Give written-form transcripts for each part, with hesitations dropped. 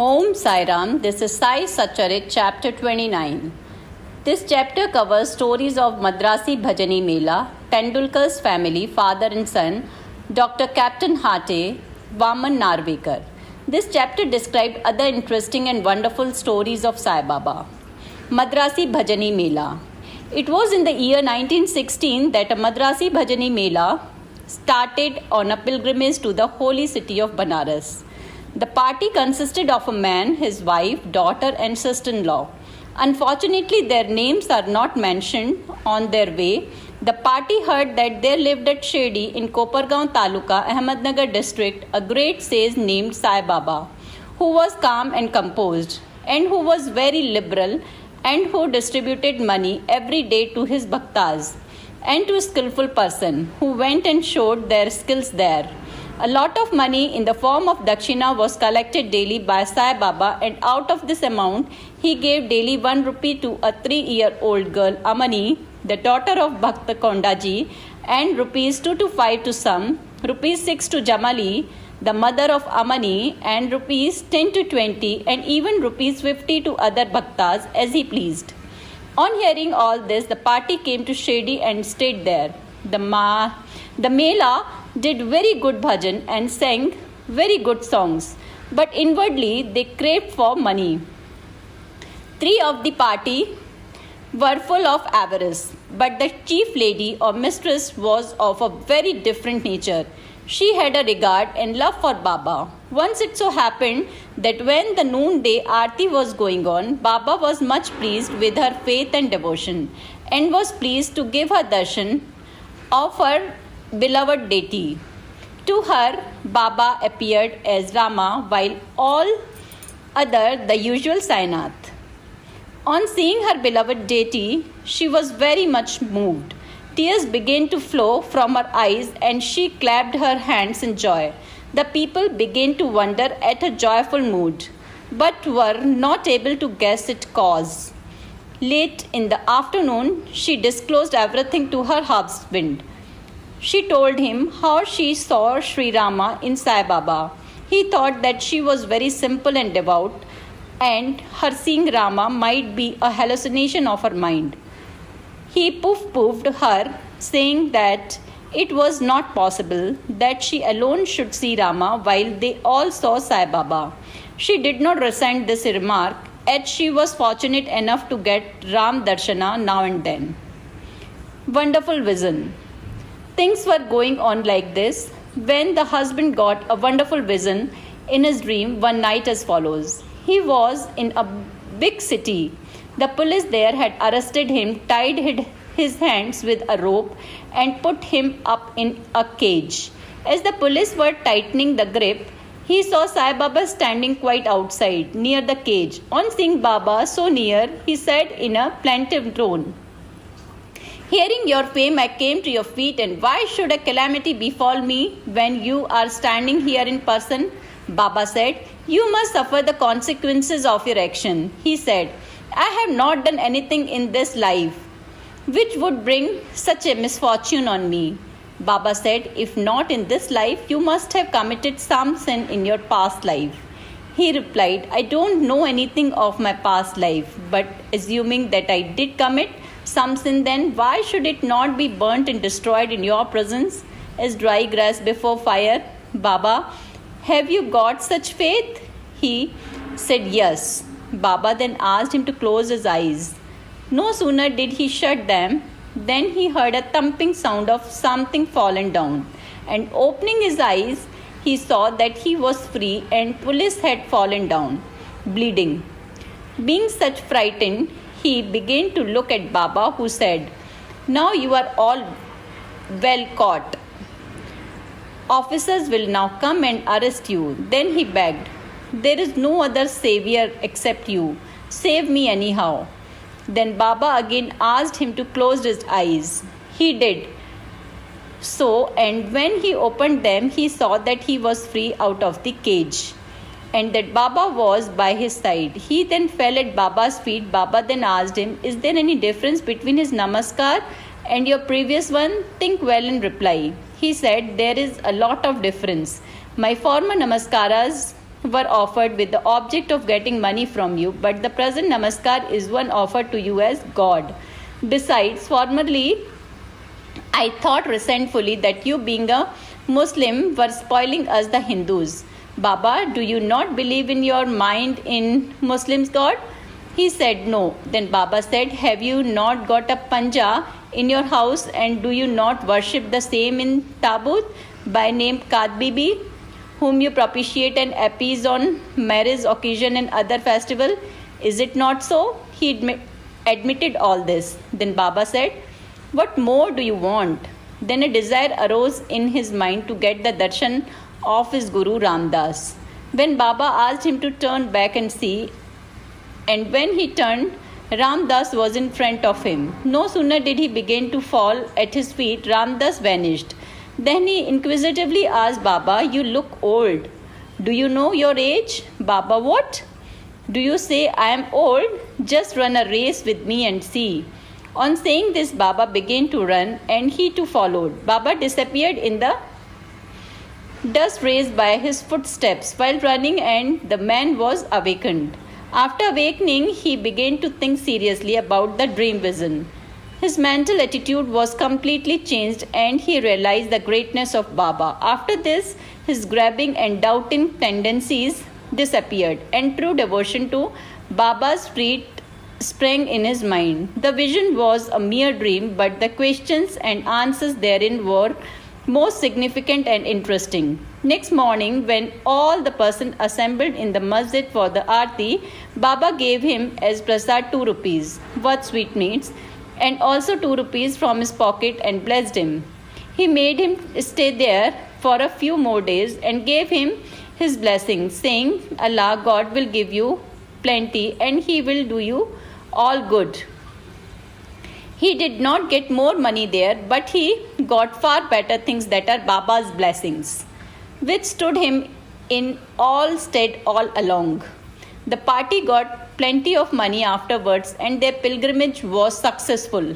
Om Sai Ram, this is Sai Satcharitra, chapter 29. This chapter covers stories of Madrasi Bhajani Mela, Tendulkar's family, father and son, Dr. Captain Hate, Vaman Narvekar. This chapter described other interesting and wonderful stories of Sai Baba. Madrasi Bhajani Mela. It was in the year 1916 that a Madrasi Bhajani Mela started on a pilgrimage to the holy city of Banaras. The party consisted of a man, his wife, daughter and sister-in-law. Unfortunately, their names are not mentioned on their way. The party heard that there lived at Shedi in Kopargaon Taluka, Ahmednagar district, a great sage named Sai Baba, who was calm and composed, and who was very liberal, and who distributed money every day to his bhaktas and to a skillful person who went and showed their skills there. A lot of money in the form of dakshina was collected daily by Sai Baba, and out of this amount he gave daily 1 rupee to a 3-year-old girl, Amani, the daughter of Bhakta Kondaji, and rupees 2 to 5 to some, rupees 6 to Jamali, the mother of Amani, and rupees 10 to 20, and even rupees 50 to other bhaktas as he pleased. On hearing all this, the party came to Shedi and stayed there. The Mela did very good bhajan and sang very good songs, but inwardly they craved for money. 3 of the party were full of avarice, but the chief lady or mistress was of a very different nature. She had a regard and love for Baba. Once it so happened that when the noonday aarti was going on, Baba was much pleased with her faith and devotion, and was pleased to give her darshan of her beloved deity. To her, Baba appeared as Rama, while all other the usual Sainath. On seeing her beloved deity, she was very much moved. Tears began to flow from her eyes, and she clapped her hands in joy. The people began to wonder at her joyful mood, but were not able to guess its cause. Late in the afternoon, she disclosed everything to her husband. She told him how she saw Sri Rama in Sai Baba. He thought that she was very simple and devout, and her seeing Rama might be a hallucination of her mind. He poof-poofed her, saying that it was not possible that she alone should see Rama while they all saw Sai Baba. She did not resent this remark, as she was fortunate enough to get Ram Darshana now and then. Wonderful vision. Things were going on like this when the husband got a wonderful vision in his dream one night as follows. He was in a big city. The police there had arrested him, tied his hands with a rope, and put him up in a cage. As the police were tightening the grip, he saw Sai Baba standing quite outside, near the cage. On seeing Baba so near, he said in a plaintive tone, "Hearing your fame, I came to your feet, and why should a calamity befall me when you are standing here in person?" Baba said, "You must suffer the consequences of your action." He said, "I have not done anything in this life which would bring such a misfortune on me." Baba said, "If not in this life, you must have committed some sin in your past life." He replied, "I don't know anything of my past life, but assuming that I did commit some sin, then why should it not be burnt and destroyed in your presence as dry grass before fire?" "Baba, have you got such faith?" He said, "Yes." Baba then asked him to close his eyes. No sooner did he shut them than he heard a thumping sound of something fallen down, and opening his eyes, he saw that he was free and Pulis had fallen down, bleeding. Being such frightened, he began to look at Baba, who said, "Now you are all well caught. Officers will now come and arrest you." Then he begged, "There is no other savior except you. Save me anyhow." Then Baba again asked him to close his eyes. He did so, and when he opened them, he saw that he was free out of the cage, and that Baba was by his side. He then fell at Baba's feet. Baba then asked him, "Is there any difference between his namaskar and your previous one? Think well and reply." He said, "There is a lot of difference. My former namaskaras were offered with the object of getting money from you, but the present namaskar is one offered to you as God. Besides, formerly I thought resentfully that you, being a Muslim, were spoiling us the Hindus. Baba, do you not believe in your mind in Muslims' God? He said no. Then Baba said, have you not got a panja in your house, and do you not worship the same in Tabut by name Kad Bibi, whom you propitiate and appease on marriage occasion and other festival? Is it not so? He admitted all this. Then Baba said, what more do you want? Then a desire arose in his mind to get the darshan of his Guru Ramdas. When Baba asked him to turn back and see, and when he turned, Ramdas was in front of him. No sooner did he begin to fall at his feet, Ramdas vanished. Then he inquisitively asked Baba, you look old. Do you know your age? Baba, what? Do you say I am old? Just run a race with me and see. On saying this, Baba began to run, and he too followed. Baba disappeared in the dust raised by his footsteps while running, and the man was awakened. After awakening, he began to think seriously about the dream vision. His mental attitude was completely changed, and he realized the greatness of Baba. After this, his grabbing and doubting tendencies disappeared, and true devotion to Baba's feet sprang in his mind. The vision was a mere dream, but the questions and answers therein were most significant and interesting. Next morning, when all the persons assembled in the masjid for the aarti, Baba gave him as prasad 2 rupees worth sweetmeats, and also 2 rupees from his pocket, and blessed him. He made him stay there for a few more days and gave him his blessing, saying, Allah God will give you plenty and he will do you all good. He did not get more money there, but he got far better things that are Baba's blessings, which stood him in all stead all along. The party got plenty of money afterwards, and their pilgrimage was successful,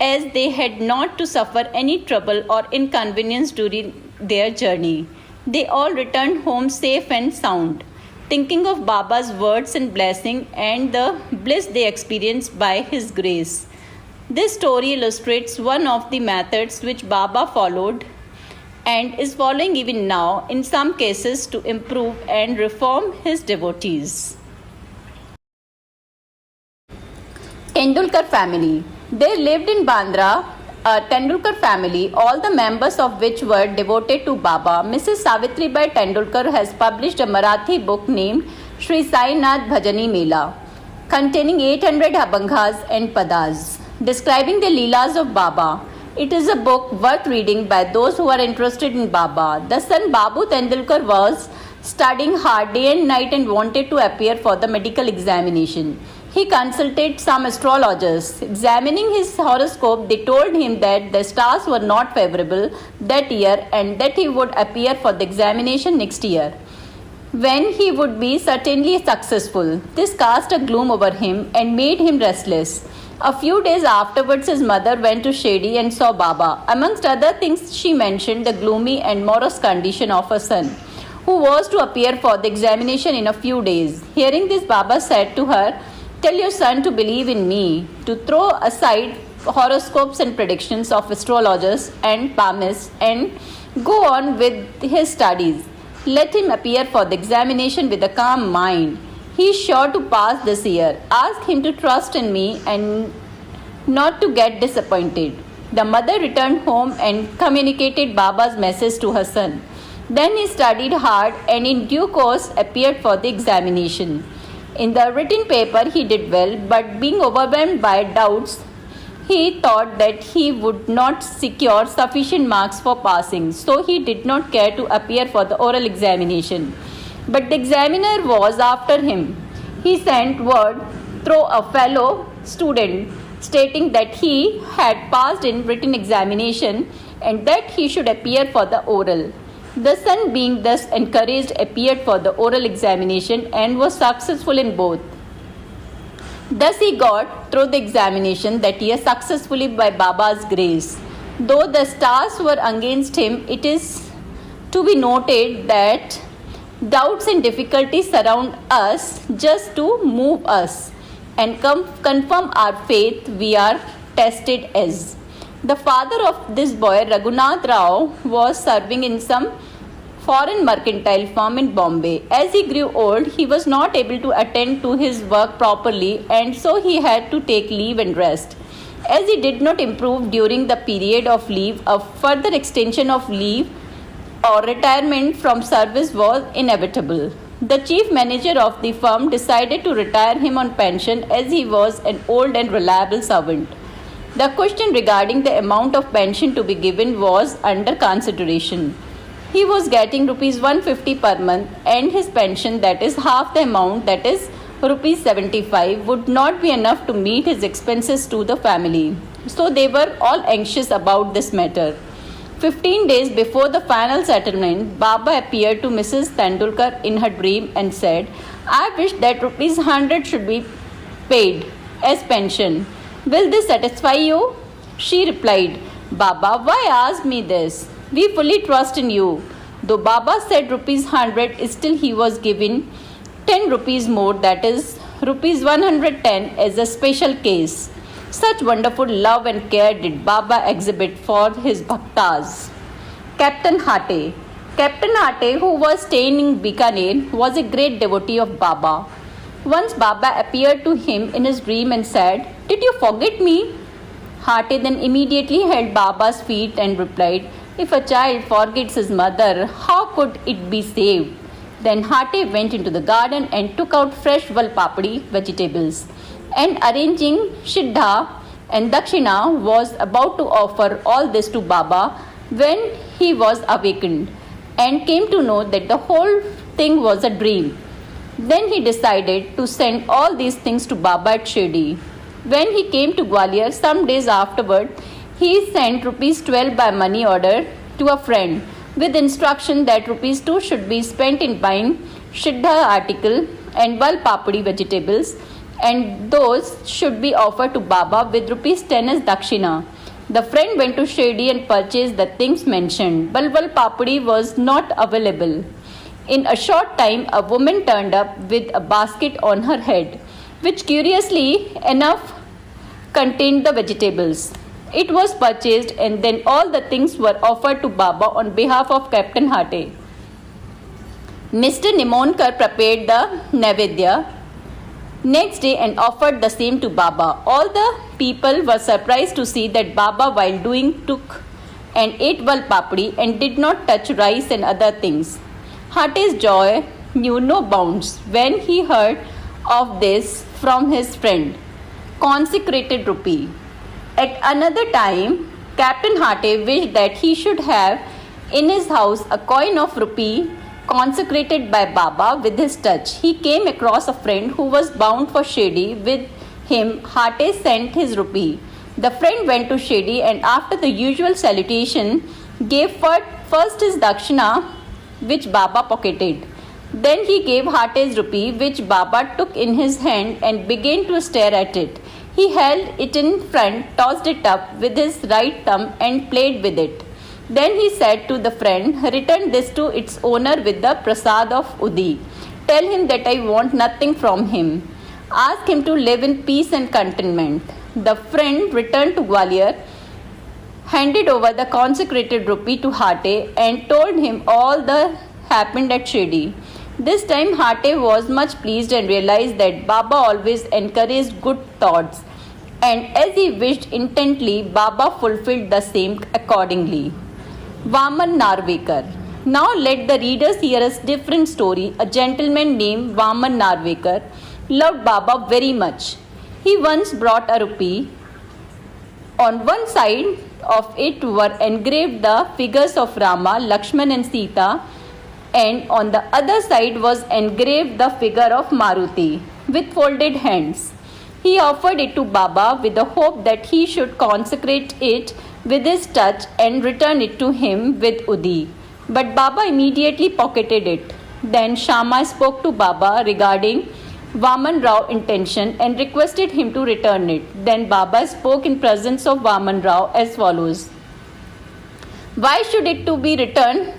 as they had not to suffer any trouble or inconvenience during their journey. They all returned home safe and sound, thinking of Baba's words and blessing and the bliss they experienced by his grace. This story illustrates one of the methods which Baba followed and is following even now in some cases to improve and reform his devotees. Tendulkar family. There lived in Bandra a Tendulkar family, all the members of which were devoted to Baba. Mrs. Savitribai Tendulkar has published a Marathi book named Sri Sai Nath Bhajani Mela, containing 800 abhangas and padas, describing the Leelas of Baba. It is a book worth reading by those who are interested in Baba. The son Babu Tendulkar was studying hard day and night and wanted to appear for the medical examination. He consulted some astrologers. Examining his horoscope, they told him that the stars were not favorable that year and that he would appear for the examination next year, when he would be certainly successful. This cast a gloom over him and made him restless. A few days afterwards, his mother went to Shedi and saw Baba. Amongst other things, she mentioned the gloomy and morose condition of her son, who was to appear for the examination in a few days. Hearing this, Baba said to her, "Tell your son to believe in me, to throw aside horoscopes and predictions of astrologers and palmists and go on with his studies. Let him appear for the examination with a calm mind. He is sure to pass this year. Ask him to trust in me and not to get disappointed." The mother returned home and communicated Baba's message to her son. Then he studied hard and in due course appeared for the examination. In the written paper he did well, but being overwhelmed by doubts, he thought that he would not secure sufficient marks for passing, so he did not care to appear for the oral examination. But the examiner was after him. He sent word through a fellow student stating that he had passed in written examination and that he should appear for the oral. The son, being thus encouraged, appeared for the oral examination and was successful in both. Thus he got through the examination that year successfully by Baba's grace. Though the stars were against him, it is to be noted that Doubts and difficulties surround us just to move us and confirm our faith we are tested as. The father of this boy, Raghunath Rao, was serving in some foreign mercantile firm in Bombay. As he grew old, he was not able to attend to his work properly, and so he had to take leave and rest. As he did not improve during the period of leave, a further extension of leave or retirement from service was inevitable. The chief manager of the firm decided to retire him on pension as he was an old and reliable servant. The question regarding the amount of pension to be given was under consideration. He was getting rupees 150 per month, and his pension, that is half the amount, that is rupees 75, would not be enough to meet his expenses to the family. So they were all anxious about this matter. 15 days before the final settlement, Baba appeared to Mrs. Tendulkar in her dream and said, "I wish that rupees 100 should be paid as pension. Will this satisfy you?" She replied, "Baba, why ask me this? We fully trust in you." Though Baba said rupees 100, still he was given 10 rupees more, that is rupees 110, as a special case. Such wonderful love and care did Baba exhibit for his bhaktas. Captain Hate. Captain Hate, who was staying in Bikaner, was a great devotee of Baba. Once Baba appeared to him in his dream and said, "Did you forget me?" Hate then immediately held Baba's feet and replied, "If a child forgets his mother, how could it be saved?" Then Hate went into the garden and took out fresh valpapdi vegetables, and arranging Siddha and Dakshina was about to offer all this to Baba when he was awakened and came to know that the whole thing was a dream. Then he decided to send all these things to Baba at Shirdi. When he came to Gwalior some days afterward, he sent rupees 12 by money order to a friend with instruction that rupees 2 should be spent in buying Siddha article and valpapdi vegetables, and those should be offered to Baba with rupees 10 as dakshina. The friend went to Shirdi and purchased the things mentioned, but valpapdi was not available. In a short time, a woman turned up with a basket on her head, which curiously enough contained the vegetables. It was purchased, and then all the things were offered to Baba on behalf of Captain Hate. Mr. Nimonkar prepared the Naivedya next day and offered the same to Baba. All the people were surprised to see that Baba, while doing, took and ate valpapdi and did not touch rice and other things. Hate's joy knew no bounds when he heard of this from his friend, consecrated rupee. At another time, Captain Hate wished that he should have in his house a coin of rupee consecrated by Baba with his touch. He came across a friend who was bound for Shirdi. With him, Hate sent his rupee. The friend went to Shirdi and after the usual salutation, gave first his dakshina, which Baba pocketed. Then he gave Hate's rupee, which Baba took in his hand and began to stare at it. He held it in front, tossed it up with his right thumb and played with it. Then he said to the friend, "Return this to its owner with the prasad of Udi. Tell him that I want nothing from him. Ask him to live in peace and contentment." The friend returned to Gwalior, handed over the consecrated rupee to Hate and told him all that happened at Shirdi. This time Hate was much pleased and realized that Baba always encouraged good thoughts, and as he wished intently, Baba fulfilled the same accordingly. Vaman Narvekar. Now let the readers hear a different story. A gentleman named Vaman Narvekar loved Baba very much. He once brought a rupee. On one side of it were engraved the figures of Rama, Lakshman and Sita, and on the other side was engraved the figure of Maruti with folded hands. He offered it to Baba with the hope that he should consecrate it with his touch and return it to him with Udi. But Baba immediately pocketed it. Then Shama spoke to Baba regarding Vaman Rao's intention and requested him to return it. Then Baba spoke in presence of Vaman Rao as follows: "Why should it to be returned?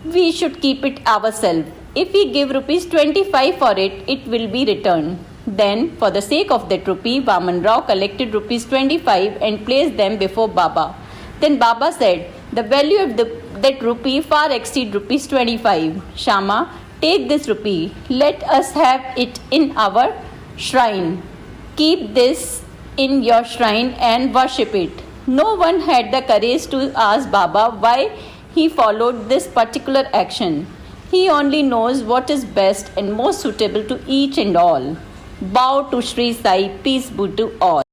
we should keep it ourselves. If we give rupees 25 for it, it will be returned. Then, for the sake of that rupee, Vaman Rao collected rupees 25 and placed them before Baba. Then Baba said, the value of that rupee far exceeds rupees 25. Shama, take this rupee. Let us have it in our shrine. Keep this in your shrine and worship it. No one had the courage to ask Baba why he followed this particular action. He only knows what is best and most suitable to each and all. Bow to Sri Sai, peace be to all.